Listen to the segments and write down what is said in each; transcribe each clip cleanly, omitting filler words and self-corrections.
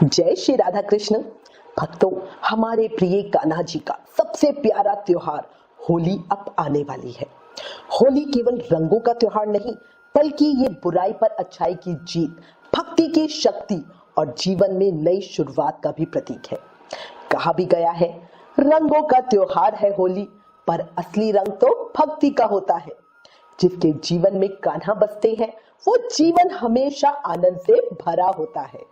जय श्री राधा कृष्ण। भक्तों, हमारे प्रिय कान्हा जी का सबसे प्यारा त्योहार होली अब आने वाली है। होली केवल रंगों का त्योहार नहीं, बल्कि ये बुराई पर अच्छाई की जीत, भक्ति की शक्ति और जीवन में नई शुरुआत का भी प्रतीक है। कहा भी गया है, रंगों का त्योहार है होली, पर असली रंग तो भक्ति का होता है। जिसके जीवन में कान्हा बसते हैं, वो जीवन हमेशा आनंद से भरा होता है।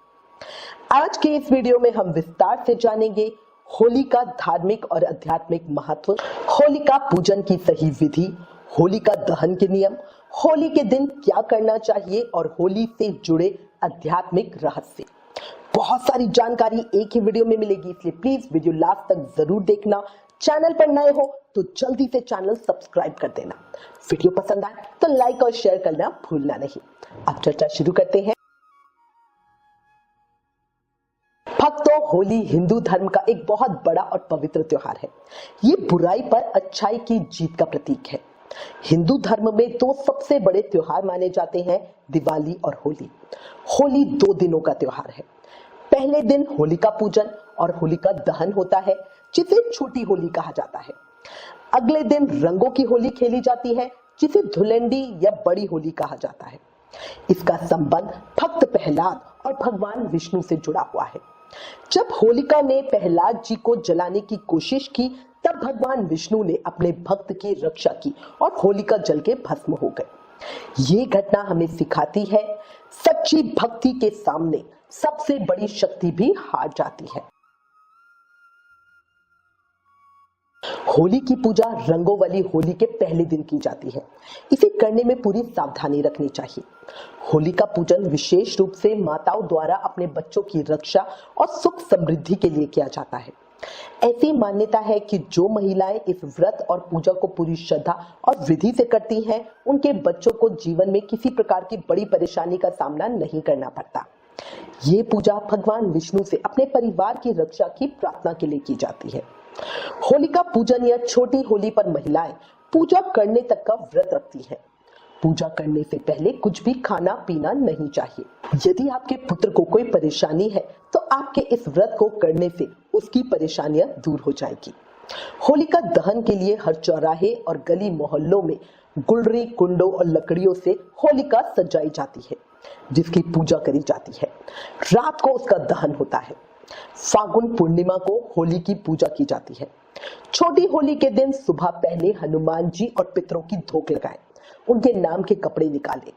आज के इस वीडियो में हम विस्तार से जानेंगे होली का धार्मिक और आध्यात्मिक महत्व, होलिका पूजन की सही विधि, होलिका दहन के नियम, होली के दिन क्या करना चाहिए और होली से जुड़े आध्यात्मिक रहस्य। बहुत सारी जानकारी एक ही वीडियो में मिलेगी, इसलिए प्लीज वीडियो लास्ट तक जरूर देखना। चैनल पर नए हो तो जल्दी से चैनल सब्सक्राइब कर देना। वीडियो पसंद आए तो लाइक और शेयर करना भूलना नहीं। अब चर्चा शुरू करते हैं। भक्तों, होली हिंदू धर्म का एक बहुत बड़ा और पवित्र त्योहार है। ये बुराई पर अच्छाई की जीत का प्रतीक है। हिंदू धर्म में दो सबसे बड़े त्योहार माने जाते हैं, दिवाली और होली। होली 2 दिनों का त्योहार है। पहले दिन होलिका पूजन और होलिका दहन होता है, जिसे छोटी होली कहा जाता है। अगले दिन रंगों की होली खेली जाती है, जिसे धुलंडी या बड़ी होली कहा जाता है। इसका संबंध भक्त प्रहलाद और भगवान विष्णु से जुड़ा हुआ है। जब होलिका ने प्रहलाद जी को जलाने की कोशिश की, तब भगवान विष्णु ने अपने भक्त की रक्षा की और होलिका जल के भस्म हो गए। ये घटना हमें सिखाती है, सच्ची भक्ति के सामने सबसे बड़ी शक्ति भी हार जाती है। होली की पूजा रंगों वाली होली के पहले दिन की जाती है। इसे करने में पूरी सावधानी रखनी चाहिए। होली का पूजन विशेष रूप से माताओं द्वारा अपने बच्चों की रक्षा और सुख समृद्धि के लिए किया जाता है। ऐसी मान्यता है कि जो महिलाएं इस व्रत और पूजा को पूरी श्रद्धा और विधि से करती हैं, उनके बच्चों को जीवन में किसी प्रकार की बड़ी परेशानी का सामना नहीं करना पड़ता। ये पूजा भगवान विष्णु से अपने परिवार की रक्षा की प्रार्थना के लिए की जाती है। होलिका पूजन या छोटी होली पर महिलाएं पूजा करने तक का व्रत रखती हैं। पूजा करने से पहले कुछ भी खाना पीना नहीं चाहिए। यदि आपके पुत्र को कोई परेशानी है, तो आपके इस व्रत को करने से उसकी परेशानियां दूर हो जाएगी। होलिका दहन के लिए हर चौराहे और गली मोहल्लों में गुलरी, कुंडों और लकड़ियों से होलिका सजाई जाती है, जिसकी पूजा करी जाती है। रात को उसका दहन होता है। फागुन पूर्णिमा को होली की पूजा की जाती है। छोटी होली के दिन सुबह पहले हनुमान जी और पितरों की धोक लगाएं, उनके नाम के कपड़े निकालें,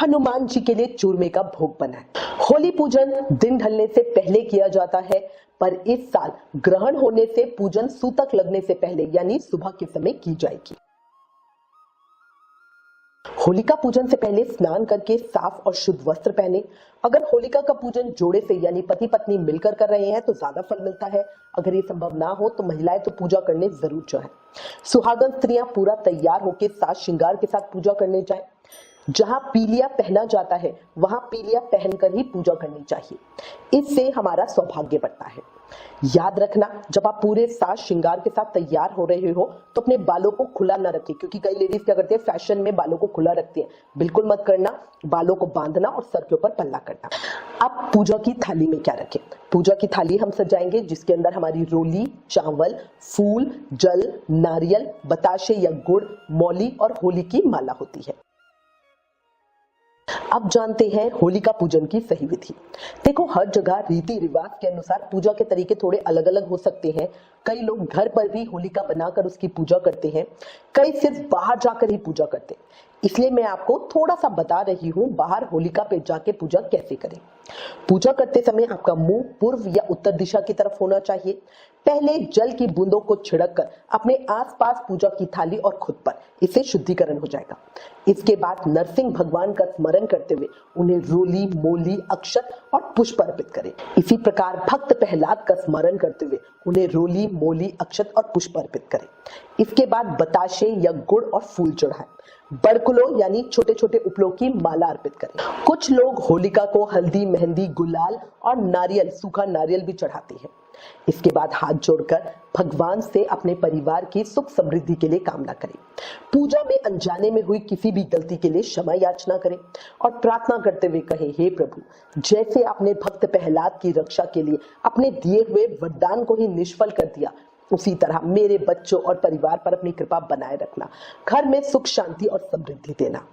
हनुमान जी के लिए चूरमे का भोग बनाएं। होली पूजन दिन ढलने से पहले किया जाता है, पर इस साल ग्रहण होने से पूजन सूतक लगने से पहले यानी सुबह के समय की जाएगी। होलिका पूजन से पहले स्नान करके साफ और शुद्ध वस्त्र पहने। अगर होलिका का पूजन जोड़े से यानी पति पत्नी मिलकर कर रहे हैं तो ज्यादा फल मिलता है। अगर ये संभव ना हो तो महिलाएं तो पूजा करने जरूर जाएं। सुहागन स्त्रियां पूरा तैयार होकर साज श्रृंगार के साथ पूजा करने जाएं। जहां पीलिया पहना जाता है, वहां पीलिया पहनकर ही पूजा करनी चाहिए। इससे हमारा सौभाग्य बढ़ता है। याद रखना, जब आप पूरे साज श्रृंगार के साथ तैयार हो रहे हो तो अपने बालों को खुला ना रखें, क्योंकि कई लेडीज क्या करती है, फैशन में बालों को खुला रखती है। बिल्कुल मत करना। बालों को बांधना और सर के ऊपर पल्ला करना। अब पूजा की थाली में क्या रखें? पूजा की थाली हम सजाएंगे, जिसके अंदर हमारी रोली, चावल, फूल, जल, नारियल, बताशे या गुड़, मौली और होली की माला होती है। अब जानते हैं होलिका पूजन की सही विधि। देखो, हर जगह रीति रिवाज के अनुसार पूजा के तरीके थोड़े अलग अलग हो सकते हैं। कई लोग घर पर भी होलिका बनाकर उसकी पूजा करते हैं, कई सिर्फ बाहर जाकर ही पूजा करते हैं। इसलिए मैं आपको थोड़ा सा बता रही हूँ बाहर होलिका पे जाके पूजा कैसे करें। पूजा करते समय आपका मुंह पूर्व या उत्तर दिशा की तरफ होना चाहिए। पहले जल की बूंदों को छिड़क कर अपने आसपास पूजा की थाली और खुद पर, इससे शुद्धिकरण हो जाएगा। इसके बाद नरसिंह भगवान का स्मरण करते हुए उन्हें रोली, मोली, अक्षत और पुष्प अर्पित करें। इसी प्रकार भक्त प्रहलाद का स्मरण करते हुए उन्हें रोली, मोली, अक्षत और पुष्प अर्पित करें। इसके बाद बताशे या गुड़ और फूल चढ़ाएं। बड़कुलों यानी छोटे छोटे उपलों की माला अर्पित करें। कुछ लोग होलिका को हल्दी, मेहंदी, गुलाल और नारियल, सूखा नारियल भी चढ़ाते हैं। इसके बाद हाथ जोड़कर भगवान से अपने परिवार की सुख समृद्धि के लिए कामना करें। पूजा में अनजाने में हुई किसी भी गलती के लिए क्षमा याचना करें और प्रार्थना करते हुए कहें, हे प्रभु, जैसे आपने भक्त प्रहलाद की रक्षा के लिए अपने दिए हुए वरदान को ही निष्फल कर दिया, उसी तरह मेरे बच्चों और परिवार पर अपनी कृपा बनाए रखना, घर में सुख, शांति और समृद्धि देना।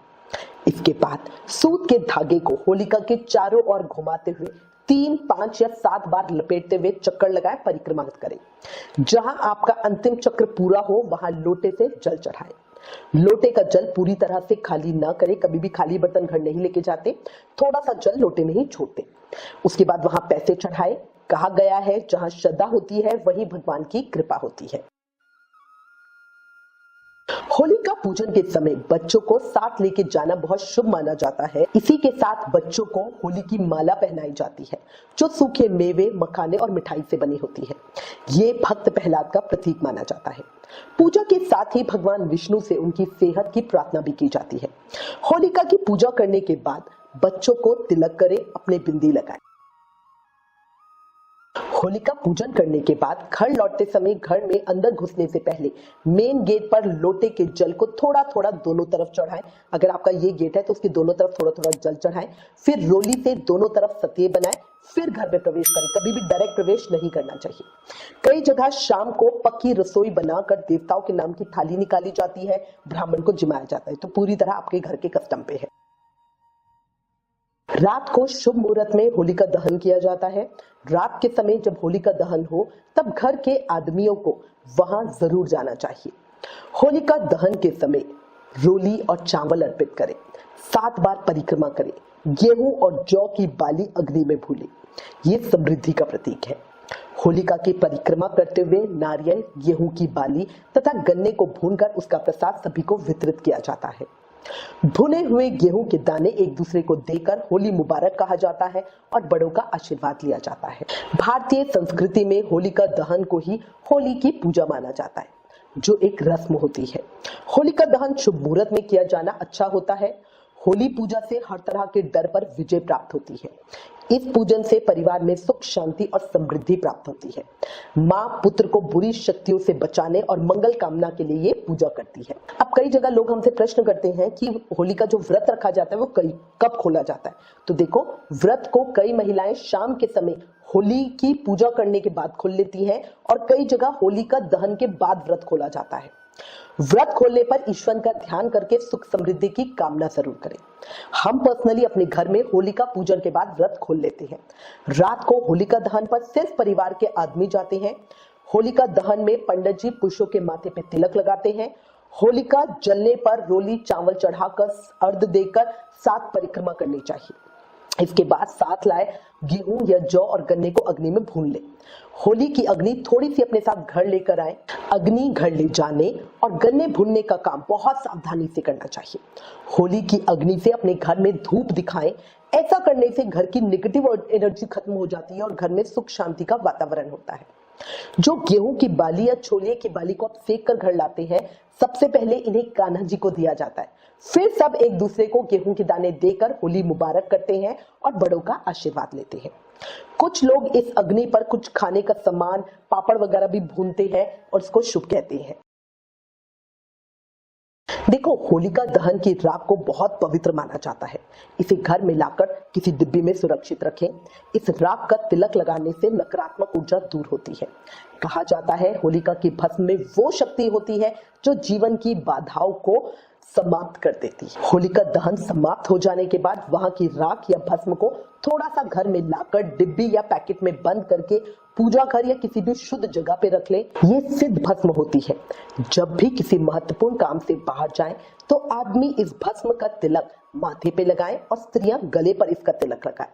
इसके बाद सूत के धागे को होलिका के चारों ओर घुमाते हुए 3, 5 या 7 बार लपेटते हुए चक्कर लगाए परिक्रमा करें। जहां आपका अंतिम चक्र पूरा हो वहां लोटे से जल चढ़ाएं। लोटे का जल पूरी तरह से खाली ना करें, कभी भी खाली बर्तन घर नहीं लेके जाते, थोड़ा सा जल लोटे में ही छोड़ते। उसके बाद वहां पैसे चढ़ाए। कहा गया है जहां श्रद्धा होती है वहीं भगवान की कृपा होती है। होलिका पूजन के समय बच्चों को साथ लेके जाना बहुत शुभ माना जाता है। इसी के साथ बच्चों को होली की माला पहनाई जाती है जो सूखे मेवे, मखाने और मिठाई से बनी होती है। ये भक्त प्रहलाद का प्रतीक माना जाता है। पूजा के साथ ही भगवान विष्णु से उनकी सेहत की प्रार्थना भी की जाती है। होलिका की पूजा करने के बाद बच्चों को तिलक करें, अपने बिंदी लगाएं। होलिका पूजन करने के बाद घर लौटते समय घर में अंदर घुसने से पहले मेन गेट पर लोटे के जल को थोड़ा थोड़ा दोनों तरफ चढ़ाएं। अगर आपका ये गेट है तो उसके दोनों तरफ थोड़ा थोड़ा जल चढ़ाएं। फिर रोली से दोनों तरफ सतिये बनाएं, फिर घर में प्रवेश करें। कभी भी डायरेक्ट प्रवेश नहीं करना चाहिए। कई जगह शाम को पक्की रसोई बनाकर देवताओं के नाम की थाली निकाली जाती है, ब्राह्मण को जिमाया जाता है। तो पूरी तरह आपके घर के कस्टम पे है। रात को शुभ मुहूर्त में होलिका दहन किया जाता है। रात के समय जब होलिका दहन हो तब घर के आदमियों को वहां जरूर जाना चाहिए। होलिका दहन के समय रोली और चावल अर्पित करें, 7 बार परिक्रमा करें, गेहूं और जौ की बाली अग्नि में भूलें। ये समृद्धि का प्रतीक है। होलिका की परिक्रमा करते हुए नारियल, गेहूं की बाली तथा गन्ने को भूनकर उसका प्रसाद सभी को वितरित किया जाता है। भुने हुए गेहूं के दाने एक दूसरे को देकर होली मुबारक कहा जाता है और बड़ों का आशीर्वाद लिया जाता है। भारतीय संस्कृति में होलिका दहन को ही होली की पूजा माना जाता है, जो एक रस्म होती है। होलिका दहन शुभ मुहूर्त में किया जाना अच्छा होता है। होली पूजा से हर तरह के डर पर विजय प्राप्त होती है। इस पूजन से परिवार में सुख, शांति और समृद्धि प्राप्त होती है। माँ पुत्र को बुरी शक्तियों से बचाने और मंगल कामना के लिए ये पूजा करती है। अब कई जगह लोग हमसे प्रश्न करते हैं कि होली का जो व्रत रखा जाता है वो कब खोला जाता है। तो देखो, व्रत को कई महिलाएं शाम के समय होली की पूजा करने के बाद खोल लेती हैं और कई जगह होली का दहन के बाद व्रत खोला जाता है। व्रत खोलने पर ईश्वर का ध्यान करके सुख समृद्धि की कामना जरूर करें। हम पर्सनली अपने घर में होलिका पूजन के बाद व्रत खोल लेते हैं। रात को होलिका दहन पर सिर्फ परिवार के आदमी जाते हैं। होलिका दहन में पंडित जी पुरुषों के माथे पे तिलक लगाते हैं। होलिका जलने पर रोली चावल चढ़ाकर अर्घ देकर 7 परिक्रमा करनी चाहिए। इसके बाद साथ लाए गेहूं या जौ और गन्ने को अग्नि में भून ले। होली की अग्नि थोड़ी सी अपने साथ घर लेकर आए। अग्नि घर ले जाने और गन्ने भूनने का काम बहुत सावधानी से करना चाहिए। होली की अग्नि से अपने घर में धूप दिखाएं। ऐसा करने से घर की नेगेटिव एनर्जी खत्म हो जाती है और घर में सुख शांति का वातावरण होता है। जो गेहूं की बाली या छोले की बाली को आप सेक कर घर लाते हैं, सबसे पहले इन्हें कान्हा जी को दिया जाता है। फिर सब एक दूसरे को गेहूं के दाने देकर होली मुबारक करते हैं और बड़ों का आशीर्वाद लेते हैं। कुछ लोग इस अग्नि पर कुछ खाने का सामान, पापड़ वगैरह भी भूनते हैं और इसको शुभ कहते हैं। देखो, होलिका दहन की राख को बहुत पवित्र माना जाता है। इसे घर में लाकर किसी डिब्बी में सुरक्षित रखें। इस राख का तिलक लगाने से नकारात्मक ऊर्जा दूर होती है। कहा जाता है होलिका की भस्म में वो शक्ति होती है जो जीवन की बाधाओं को समाप्त कर देती है। होलिका दहन समाप्त हो जाने के बाद वहां की राख या भस्म को थोड़ा सा घर में लाकर डिब्बी या पैकेट में बंद करके पूजा घर या किसी भी शुद्ध जगह पे रख ले। ये सिद्ध भस्म होती है। जब भी किसी महत्वपूर्ण काम से बाहर जाएं तो आदमी इस भस्म का तिलक माथे पे लगाएं और स्त्रियां गले पर इसका तिलक लगाएं।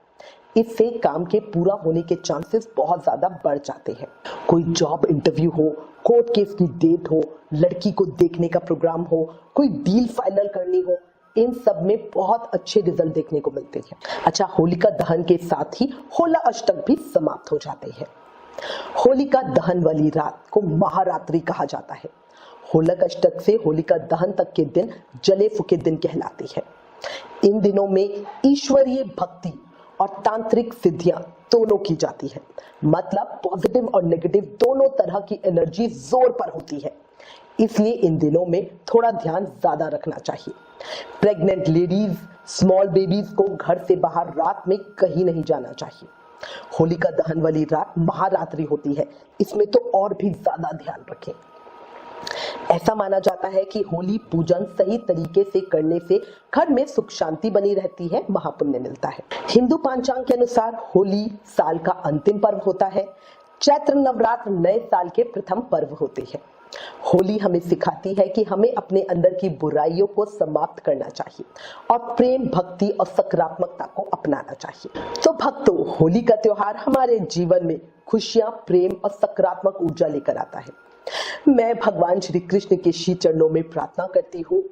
इससे काम के पूरा होने के चांसेस बहुत ज्यादा बढ़ जाते हैं। कोई जॉब इंटरव्यू हो, कोर्ट केस की डेट हो, लड़की को देखने का प्रोग्राम हो, कोई डील फाइनल करनी हो, इन सब में बहुत अच्छे रिजल्ट देखने को मिलते हैं। अच्छा, होलिका दहन के साथ ही होला अष्टक भी समाप्त हो जाते हैं। होलिका दहन वाली रात को महारात्रि कहा जाता है। होलिका अष्टक से होलिका दहन तक के दिन जले फूके दिन कहलाते हैं। इन दिनों में ईश्वरीय भक्ति और तांत्रिक सिद्धियां दोनों की जाती है। मतलब पॉजिटिव और नेगेटिव दोनों तरह की एनर्जी जोर पर होती है, इसलिए इन दिनों में थोड़ा ध्यान ज्यादा रखना चाहिए। प्रेग्नेंट लेडीज, स्मॉल बेबीज को घर से बाहर रात में कहीं नहीं जाना चाहिए। होलिका दहन वाली रात महारात्रि होती है, इसमें तो और भी ज्यादा ध्यान रखें। ऐसा माना जाता है कि होली पूजन सही तरीके से करने से घर में सुख शांति बनी रहती है, महापुण्य मिलता है। हिंदू पंचांग के अनुसार होली साल का अंतिम पर्व होता है। चैत्र नवरात्र नए साल के प्रथम पर्व होते हैं। होली हमें सिखाती है कि हमें अपने अंदर की बुराइयों को समाप्त करना चाहिए और प्रेम, भक्ति और सकारात्मकता को अपनाना चाहिए। तो भक्तों, होली का त्योहार हमारे जीवन में खुशियां, प्रेम और सकारात्मक ऊर्जा लेकर आता है। मैं भगवान श्री कृष्ण के श्री चरणों में प्रार्थना करती हूँ,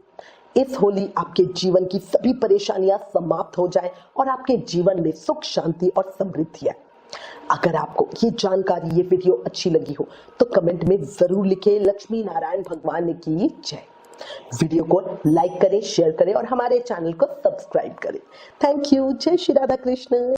इस होली आपके जीवन की सभी परेशानियां समाप्त हो जाएं और आपके जीवन में सुख, शांति और समृद्धि है। अगर आपको ये जानकारी, ये वीडियो अच्छी लगी हो तो कमेंट में जरूर लिखें लक्ष्मी नारायण भगवान की जय। वीडियो को लाइक करें, शेयर करें और हमारे चैनल को सब्सक्राइब करें। Thank you. जय श्री राधा कृष्ण।